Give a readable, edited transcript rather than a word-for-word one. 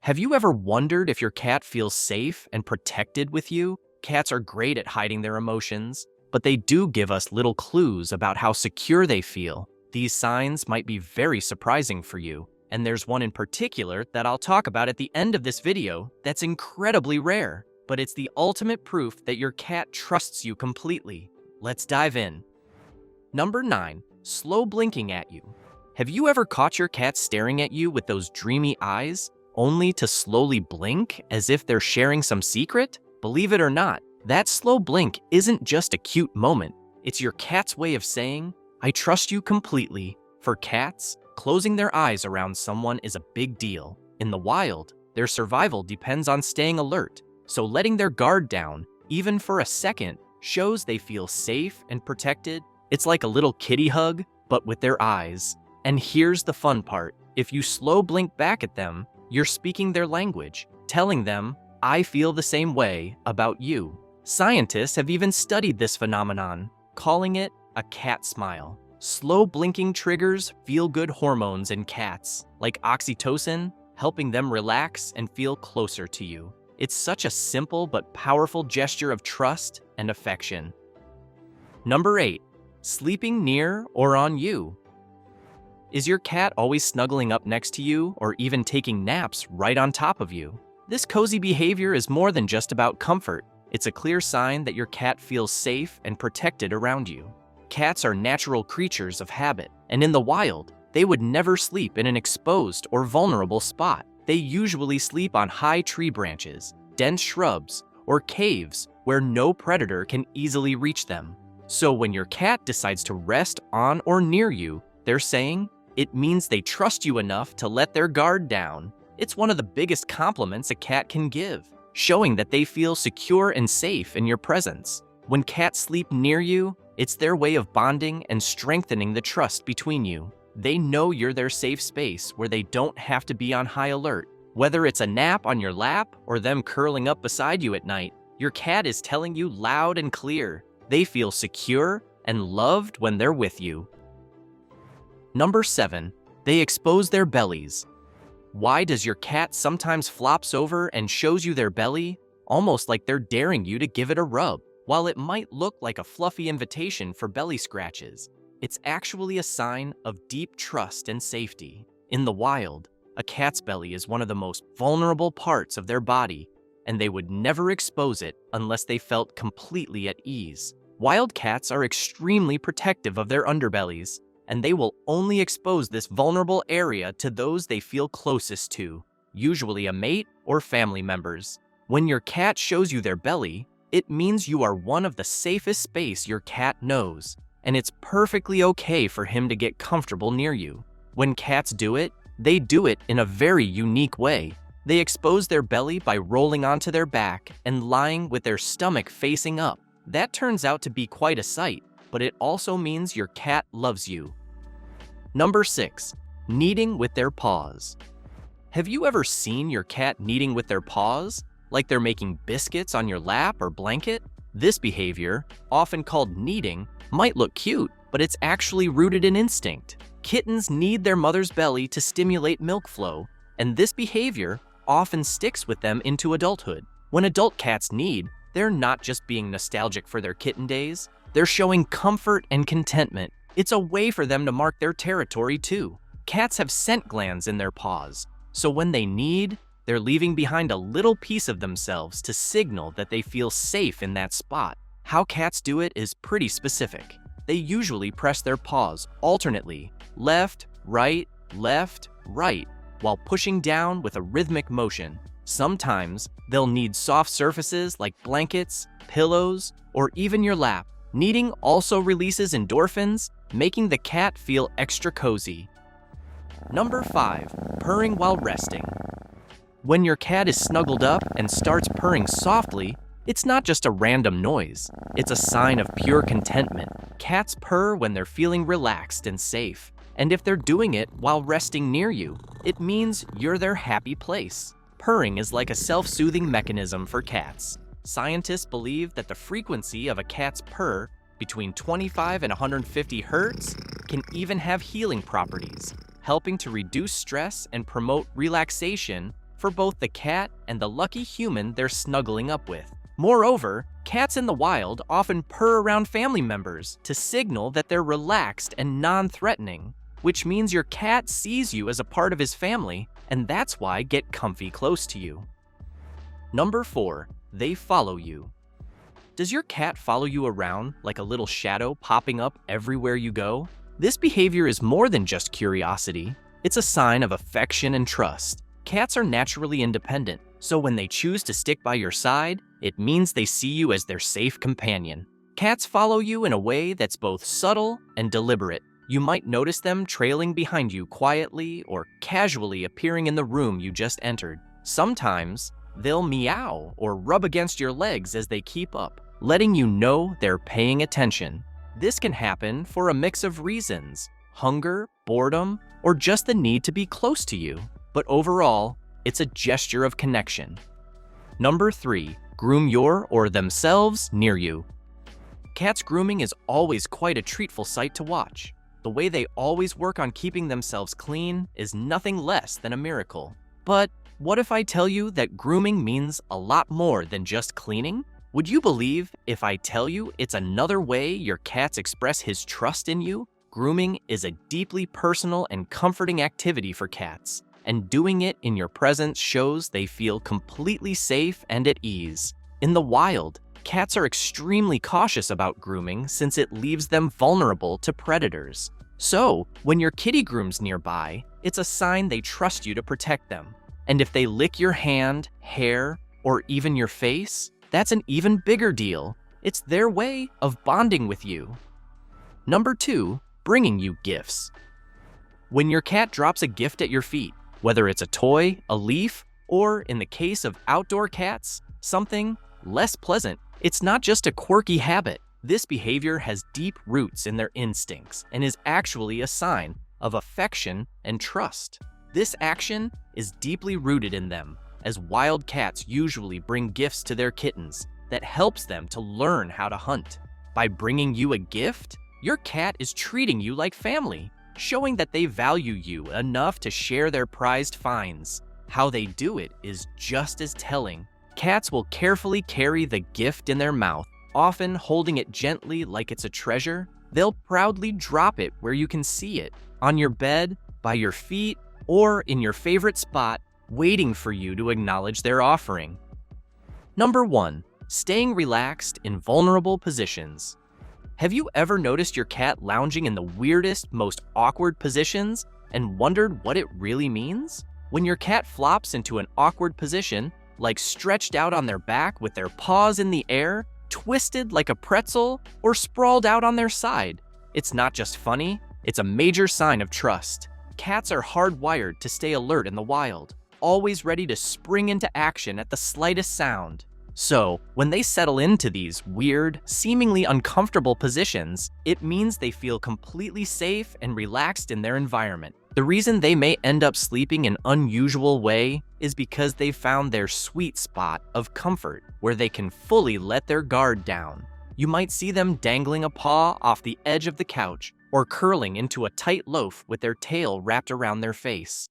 Have you ever wondered if your cat feels safe and protected with you? Cats are great at hiding their emotions, but they do give us little clues about how secure they feel. These signs might be very surprising for you, and there's one in particular that I'll talk about at the end of this video that's incredibly rare, but it's the ultimate proof that your cat trusts you completely. Let's dive in. Number 9. Slow blinking at you. Have you ever caught your cat staring at you with those dreamy eyes, only to slowly blink as if they're sharing some secret? Believe it or not, that slow blink isn't just a cute moment. It's your cat's way of saying, "I trust you completely." For cats, closing their eyes around someone is a big deal. In the wild, their survival depends on staying alert, so letting their guard down, even for a second, shows they feel safe and protected. It's like a little kitty hug, but with their eyes. And here's the fun part. If you slow blink back at them, you're speaking their language, telling them, "I feel the same way about you." Scientists have even studied this phenomenon, calling it a cat smile. Slow blinking triggers feel-good hormones in cats, like oxytocin, helping them relax and feel closer to you. It's such a simple but powerful gesture of trust and affection. Number 8. Sleeping near or on you. Is your cat always snuggling up next to you or even taking naps right on top of you? This cozy behavior is more than just about comfort. It's a clear sign that your cat feels safe and protected around you. Cats are natural creatures of habit, and in the wild, they would never sleep in an exposed or vulnerable spot. They usually sleep on high tree branches, dense shrubs, or caves where no predator can easily reach them. So when your cat decides to rest on or near you, they're saying, it means they trust you enough to let their guard down. It's one of the biggest compliments a cat can give, showing that they feel secure and safe in your presence. When cats sleep near you, it's their way of bonding and strengthening the trust between you. They know you're their safe space where they don't have to be on high alert. Whether it's a nap on your lap or them curling up beside you at night, your cat is telling you loud and clear. They feel secure and loved when they're with you. Number 7. They expose their bellies. Why does your cat sometimes flops over and shows you their belly, almost like they're daring you to give it a rub? While it might look like a fluffy invitation for belly scratches, it's actually a sign of deep trust and safety. In the wild, a cat's belly is one of the most vulnerable parts of their body, and they would never expose it unless they felt completely at ease. Wild cats are extremely protective of their underbellies, and they will only expose this vulnerable area to those they feel closest to, usually a mate or family members. When your cat shows you their belly, it means you are one of the safest space your cat knows, and it's perfectly okay for him to get comfortable near you. When cats do it, they do it in a very unique way. They expose their belly by rolling onto their back and lying with their stomach facing up. That turns out to be quite a sight, but it also means your cat loves you. Number 6. Kneading with their paws. Have you ever seen your cat kneading with their paws, like they're making biscuits on your lap or blanket? This behavior, often called kneading, might look cute, but it's actually rooted in instinct. Kittens knead their mother's belly to stimulate milk flow, and this behavior often sticks with them into adulthood. When adult cats knead, they're not just being nostalgic for their kitten days, they're showing comfort and contentment. It's a way for them to mark their territory too. Cats have scent glands in their paws, so when they knead, they're leaving behind a little piece of themselves to signal that they feel safe in that spot. How cats do it is pretty specific. They usually press their paws alternately, left, right, while pushing down with a rhythmic motion. Sometimes they'll knead soft surfaces like blankets, pillows, or even your lap. Kneading also releases endorphins, making the cat feel extra cozy. Number 5. Purring while resting. When your cat is snuggled up and starts purring softly, it's not just a random noise. It's a sign of pure contentment. Cats purr when they're feeling relaxed and safe. And if they're doing it while resting near you, it means you're their happy place. Purring is like a self-soothing mechanism for cats. Scientists believe that the frequency of a cat's purr, between 25 and 150 hertz, can even have healing properties, helping to reduce stress and promote relaxation for both the cat and the lucky human they're snuggling up with. Moreover, cats in the wild often purr around family members to signal that they're relaxed and non-threatening, which means your cat sees you as a part of his family, and that's why get comfy close to you. Number 4, they follow you. Does your cat follow you around like a little shadow popping up everywhere you go? This behavior is more than just curiosity. It's a sign of affection and trust. Cats are naturally independent, so when they choose to stick by your side, it means they see you as their safe companion. Cats follow you in a way that's both subtle and deliberate. You might notice them trailing behind you quietly or casually appearing in the room you just entered. Sometimes, they'll meow or rub against your legs as they keep up, letting you know they're paying attention. This can happen for a mix of reasons: hunger, boredom, or just the need to be close to you. But overall, it's a gesture of connection. Number 3, groom your or themselves near you. Cats grooming is always quite a treatful sight to watch. The way they always work on keeping themselves clean is nothing less than a miracle. But what if I tell you that grooming means a lot more than just cleaning? Would you believe if I tell you it's another way your cats express his trust in you? Grooming is a deeply personal and comforting activity for cats, and doing it in your presence shows they feel completely safe and at ease. In the wild, cats are extremely cautious about grooming since it leaves them vulnerable to predators. So, when your kitty grooms nearby, it's a sign they trust you to protect them. And if they lick your hand, hair, or even your face, that's an even bigger deal. It's their way of bonding with you. Number 2, bringing you gifts. When your cat drops a gift at your feet, whether it's a toy, a leaf, or in the case of outdoor cats, something less pleasant, it's not just a quirky habit. This behavior has deep roots in their instincts and is actually a sign of affection and trust. This action is deeply rooted in them, as wild cats usually bring gifts to their kittens that helps them to learn how to hunt. By bringing you a gift, your cat is treating you like family, showing that they value you enough to share their prized finds. How they do it is just as telling. Cats will carefully carry the gift in their mouth, often holding it gently like it's a treasure. They'll proudly drop it where you can see it, on your bed, by your feet, or in your favorite spot, waiting for you to acknowledge their offering. Number 1, staying relaxed in vulnerable positions. Have you ever noticed your cat lounging in the weirdest, most awkward positions and wondered what it really means? When your cat flops into an awkward position, like stretched out on their back with their paws in the air, twisted like a pretzel, or sprawled out on their side, it's not just funny, it's a major sign of trust. Cats are hardwired to stay alert in the wild, always ready to spring into action at the slightest sound. So, when they settle into these weird, seemingly uncomfortable positions, it means they feel completely safe and relaxed in their environment. The reason they may end up sleeping an unusual way is because they found their sweet spot of comfort, where they can fully let their guard down. You might see them dangling a paw off the edge of the couch, or curling into a tight loaf with their tail wrapped around their face.